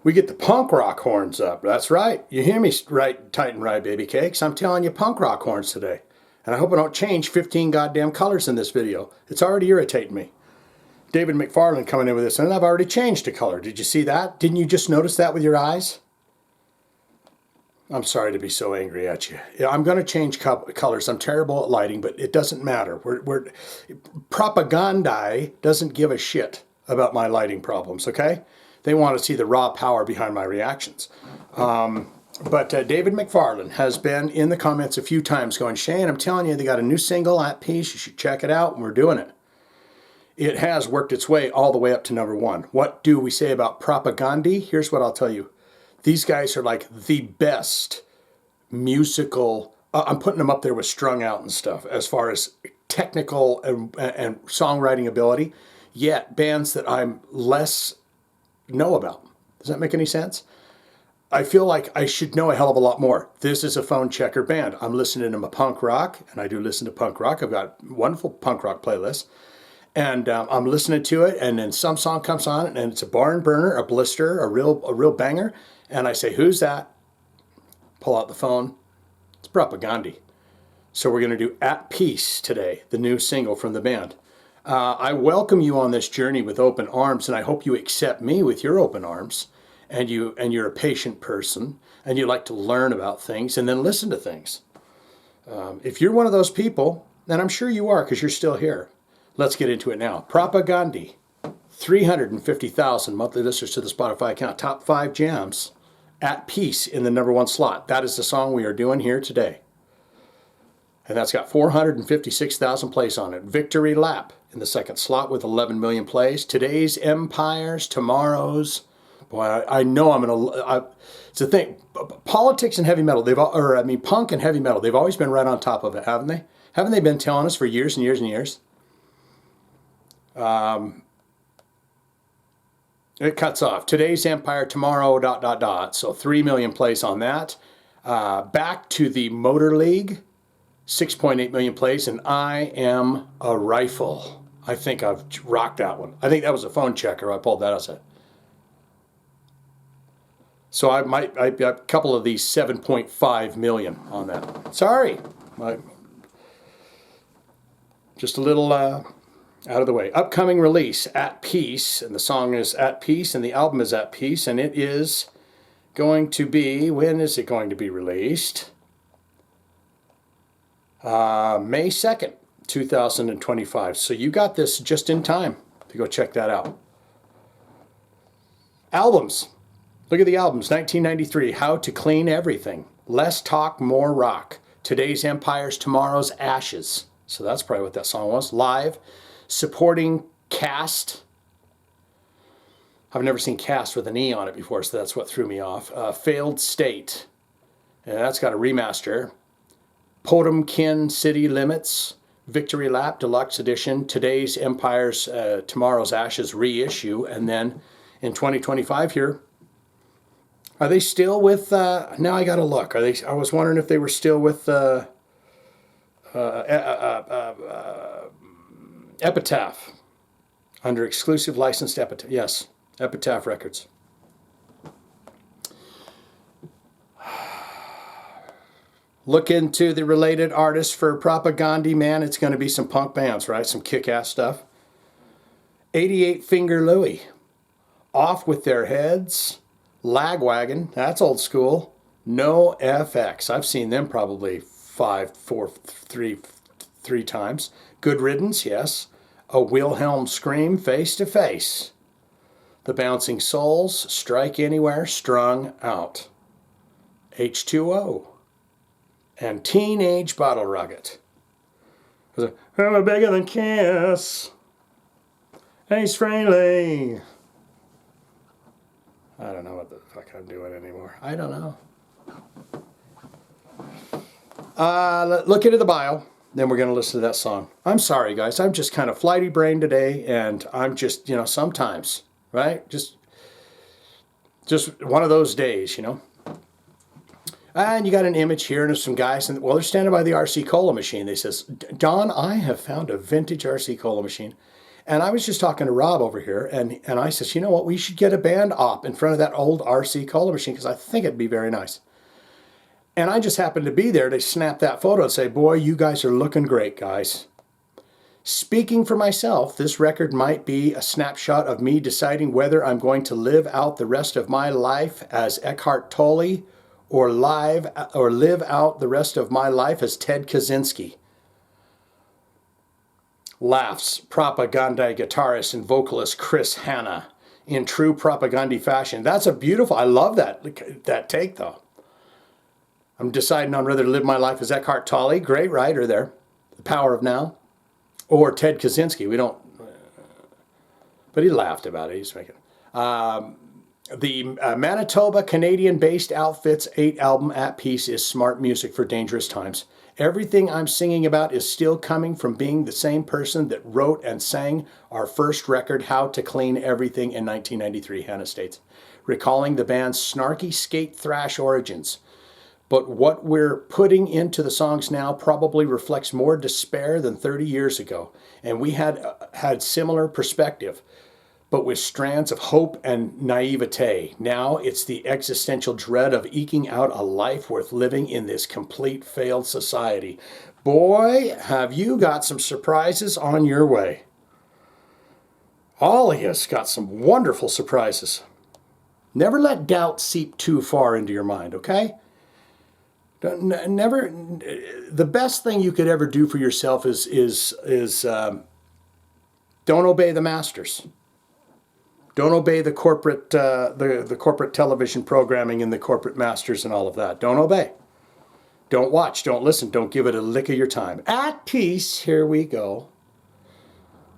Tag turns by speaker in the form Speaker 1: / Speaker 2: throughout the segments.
Speaker 1: We get the punk rock horns up. That's right. You hear me right, tight and right, baby cakes. I'm telling you punk rock horns today. And I hope I don't change 15 goddamn colors in this video. It's already irritating me. David McFarland coming in with this, and I've already changed a color. Did you see that? Didn't you just notice that with your eyes? I'm sorry to be so angry at you. I'm going to change colors. I'm terrible at lighting, but it doesn't matter. Propagandhi doesn't give a shit about my lighting problems, okay? They want to see the raw power behind my reactions. But David McFarland has been in the comments a few times going, Shane, I'm telling you, they got a new single at Peace. You should check it out, and we're doing it. It has worked its way all the way up to #1. What do we say about Propaghandi? Here's what I'll tell you. These guys are like the best musical, I'm putting them up there with Strung Out and stuff as far as technical and songwriting ability, yet bands that I'm less know about. Does that make any sense? I feel like I should know a hell of a lot more. This is a phone checker band. I'm listening to my punk rock, and I do listen to punk rock. I've got wonderful punk rock playlists. And I'm listening to it, and then some song comes on, and it's a barn burner, a blister, a real banger. And I say, who's that? Pull out the phone. It's Propaghandi. So we're going to do At Peace today, the new single from the band. I welcome you on this journey with open arms, and I hope you accept me with your open arms. And you're a patient person, and you like to learn about things and then listen to things. If you're one of those people, and I'm sure you are because you're still here, let's get into it now. Propaghandi, 350,000 monthly listeners to the Spotify account, top 5 jams, At Peace in the #1 slot. That is the song we are doing here today. And that's got 456,000 plays on it. Victory Lap in the 2nd slot with 11 million plays. Today's Empires, Tomorrow's. Boy, I know I'm going to, it's the thing, politics and heavy metal, punk and heavy metal, they've always been right on top of it, haven't they? Haven't they been telling us for years and years and years? It cuts off. Today's Empire, tomorrow, ... So 3 million plays on that. Back to the Motor League, 6.8 million plays, and I Am a Rifle. I think I've rocked that one. I think that was a phone checker. I pulled that out. So I got a couple of these 7.5 million on that. Sorry. Just a little out of the way. Upcoming release, At Peace, and the song is At Peace, and the album is At Peace, and it is going to be, when is it going to be released? May 2nd, 2025. So you got this just in time to go check that out. Albums. Look at the albums. 1993, How to Clean Everything. Less Talk, More Rock. Today's Empires, Tomorrow's Ashes. So that's probably what that song was. Live. Supporting Cast. I've never seen Cast with an E on it before, so that's what threw me off. Failed State. And that's got a remaster. Potemkin City Limits. Victory Lap, Deluxe Edition. Today's Empires, Tomorrow's Ashes reissue. And then in 2025 here, are they still with, now I gotta look. I was wondering if they were still with Epitaph, under exclusive licensed Epitaph. Yes, Epitaph Records. Look into the related artists for Propaghandi, man. It's going to be some punk bands, right? Some kick-ass stuff. 88 Finger Louie. Off With Their Heads. Lagwagon, that's old school. No FX. I've seen them probably three times. Good Riddance, yes. A Wilhelm Scream, Face to Face. The Bouncing Souls, Strike Anywhere, Strung Out. H2O. And Teenage Bottle Rocket. I'm a bigger than Kiss. Ace Frehley. I don't know what the fuck I'm doing anymore. I don't know. Look into the bio. Then we're going to listen to that song. I'm sorry, guys. I'm just kind of flighty brain today, and I'm just, sometimes, right? Just one of those days, And you got an image here of some guys, and well, they're standing by the RC Cola machine. They says, Don, I have found a vintage RC Cola machine. And I was just talking to Rob over here, and I says, you know what, we should get a band op in front of that old RC Cola machine because I think it'd be very nice. And I just happened to be there to snap that photo and say, boy, you guys are looking great, guys. Speaking for myself, this record might be a snapshot of me deciding whether I'm going to live out the rest of my life as Eckhart Tolle or live out the rest of my life as Ted Kaczynski. Laughs, Propaghandi guitarist and vocalist Chris Hanna in true Propaghandi fashion. That's a beautiful, I love that take though. I'm deciding on whether to live my life as Eckhart Tolle, great writer there, The Power of Now, or Ted Kaczynski. We don't, but he laughed about it. He's making the Manitoba Canadian-based outfit's 8th album, At Peace, is smart music for dangerous times. Everything I'm singing about is still coming from being the same person that wrote and sang our first record, How to Clean Everything, in 1993, Hanna states, recalling the band's snarky skate thrash origins. But what we're putting into the songs now probably reflects more despair than 30 years ago. And we had similar perspective, but with strands of hope and naivete. Now it's the existential dread of eking out a life worth living in this complete failed society. Boy, have you got some surprises on your way. Ollie has got some wonderful surprises. Never let doubt seep too far into your mind, okay? Never. The best thing you could ever do for yourself is don't obey the masters. Don't obey the corporate the corporate television programming and the corporate masters and all of that. Don't obey. Don't watch. Don't listen. Don't give it a lick of your time. At Peace. Here we go.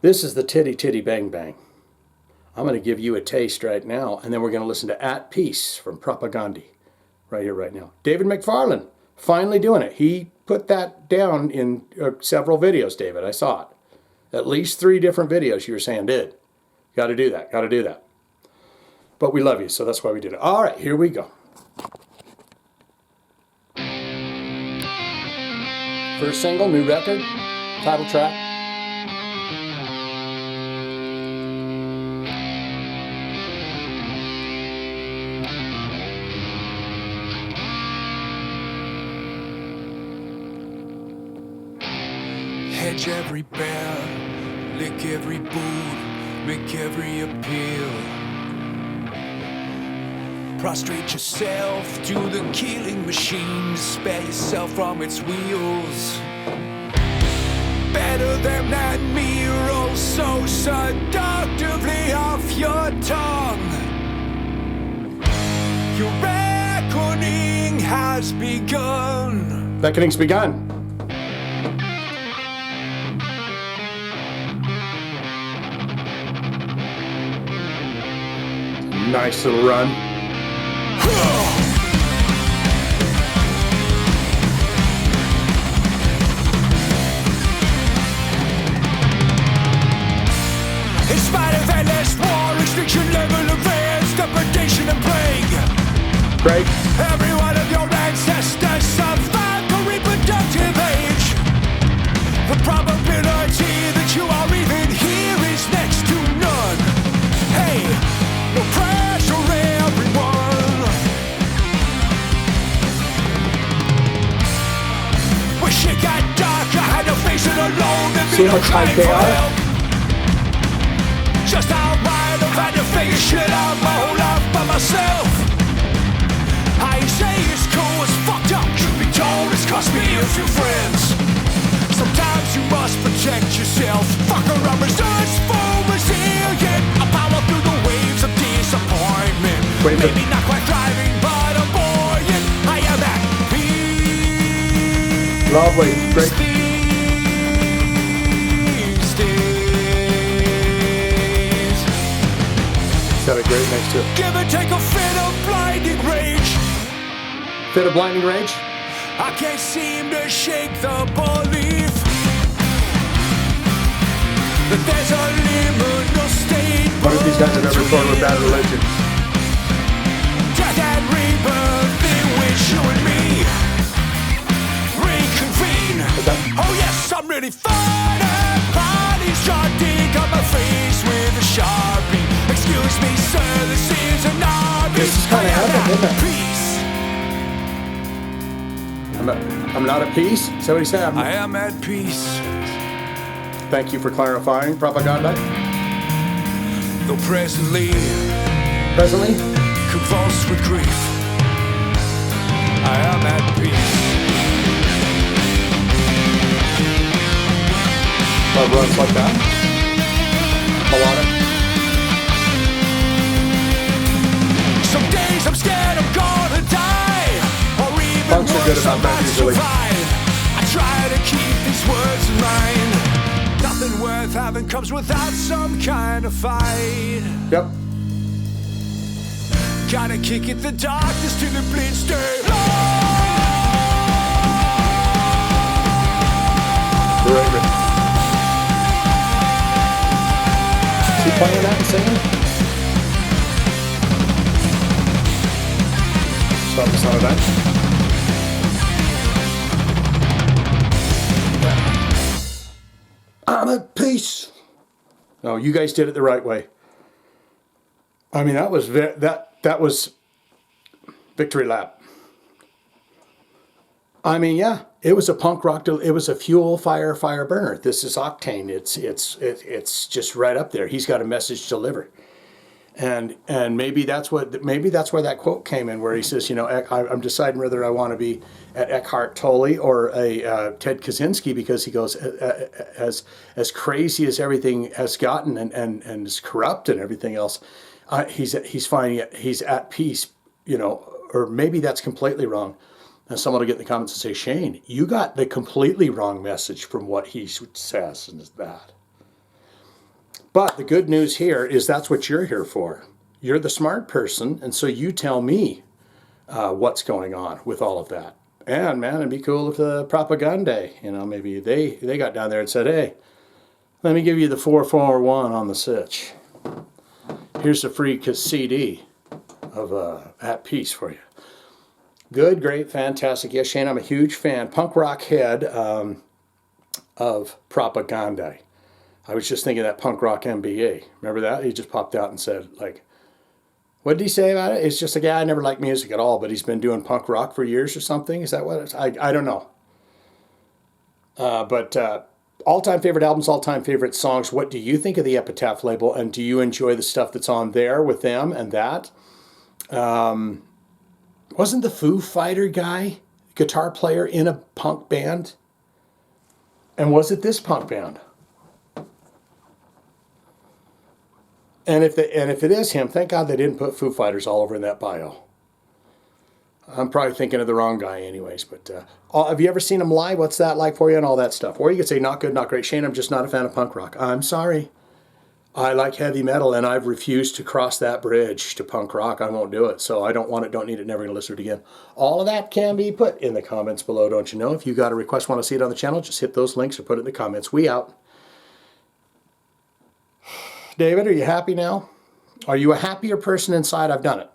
Speaker 1: This is the Titty Titty Bang Bang. I'm going to give you a taste right now, and then we're going to listen to At Peace from Propaghandi. Right here, right now. David McFarlane, finally doing it. He put that down in several videos, David. I saw it. At least 3 different videos you were saying did. Got to do that. Got to do that. But we love you, so that's why we did it. All right, here we go. First single, new record, title track.
Speaker 2: Hedge every bear, lick every boot, make every appeal. Prostrate yourself to the killing machine, spare yourself from its wheels. Better them than me, roll so seductively off your tongue. Your reckoning has begun.
Speaker 1: Reckoning's begun. Nice little run.
Speaker 2: In spite of endless war, extinction level events, depredation and plague.
Speaker 1: Great.
Speaker 2: Every one of your ancestors survived the reproductive age. The probability that you are even here is next to none. Hey, no pressure, everyone. Wish it got darker, had to face it alone and
Speaker 1: See how tight they are?
Speaker 2: Just outright, I've had to figure shit out my whole life by myself. I say it's cool, it's fucked up. Truth be told, it's cost me a few friends. Sometimes you must protect yourself. Fuck around, resourceful, resilient. I power through the waves of disappointment. Maybe not quite thriving, but I'm buoyant. I am at peace.
Speaker 1: Lovely, great. Got a great next to it.
Speaker 2: Give and take a fit of blinding rage.
Speaker 1: Fit of blinding rage?
Speaker 2: I can't seem to shake the belief that there's a liminal state.
Speaker 1: What if these guys have ever toured with Bad Religion?
Speaker 2: Death and rebirth in which you and me reconvene.
Speaker 1: Okay.
Speaker 2: Oh yes, I'm really fine. Bodies charting on my face. at peace.
Speaker 1: I'm not at peace? Is that what he said?
Speaker 2: I am at peace.
Speaker 1: Thank you for clarifying, Propaganda.
Speaker 2: Though presently convulsed with grief, I am at peace.
Speaker 1: Love runs like that. Melodic.
Speaker 2: Some days I'm scared I'm gonna die, or even
Speaker 1: Punks are good
Speaker 2: worse, I
Speaker 1: about that
Speaker 2: might
Speaker 1: usually.
Speaker 2: survive. I try to keep these words in mind. Nothing worth having comes without some kind of fight.
Speaker 1: Yep.
Speaker 2: Gotta kick at the darkness till it bleeds stay.
Speaker 1: Great. Is he playing that and singing? Stop the sound of that. I'm at peace. No, you guys did it the right way. I mean, that was that was victory lap. I mean, yeah, it was a punk rock. It was a fire burner. This is Octane. It's just right up there. He's got a message to deliver, and maybe that's where that quote came in, where he says, you know, I'm deciding whether I want to be at Eckhart Tolle or a Ted Kaczynski, because he goes, as crazy as everything has gotten and as corrupt and everything else, he's finding it. He's at peace, you know, or maybe that's completely wrong. And someone will get in the comments and say, Shane, you got the completely wrong message from what he says, and it's that. But the good news here is that's what you're here for. You're the smart person, and so you tell me what's going on with all of that. And man, it'd be cool if the Propaghandi, you know, maybe they got down there and said, hey, let me give you the 441 on the sitch. Here's a free CD of At Peace for you. Good, great, fantastic. Yes, Shane, I'm a huge fan. Punk rock head of Propaghandi. I was just thinking of that punk rock MBA. Remember that? He just popped out and said, like, what did he say about it? It's just a guy, I never liked music at all, but he's been doing punk rock for years or something. Is that what it's? I don't know. But all-time favorite albums, all-time favorite songs. What do you think of the Epitaph label? And do you enjoy the stuff that's on there with them and that? Wasn't the Foo Fighter guy, guitar player, in a punk band? And was it this punk band? And if it is him, thank God they didn't put Foo Fighters all over in that bio. I'm probably thinking of the wrong guy anyways. But have you ever seen him live? What's that like for you and all that stuff? Or you could say, not good, not great. Shane, I'm just not a fan of punk rock. I'm sorry. I like heavy metal, and I've refused to cross that bridge to punk rock. I won't do it. So I don't want it, don't need it, never going to listen to it again. All of that can be put in the comments below, don't you know? If you got a request, want to see it on the channel, just hit those links or put it in the comments. We out. David, are you happy now? Are you a happier person inside? I've done it.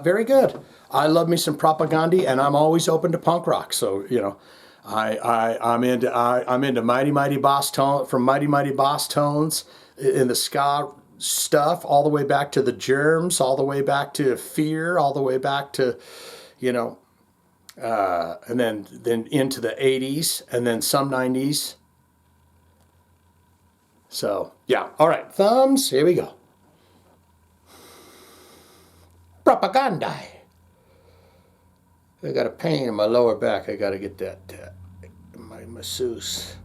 Speaker 1: Very good. I love me some Propaghandi, and I'm always open to punk rock. So, you know, I'm into Mighty Mighty Boss Tone, from Mighty Mighty Boss Tones in the ska stuff, all the way back to the Germs, all the way back to Fear, all the way back to, you know, and then into the 80s, and then some 90s. So, yeah. All right. Thumbs. Here we go. Propaganda. I got a pain in my lower back. I got to get that, my masseuse.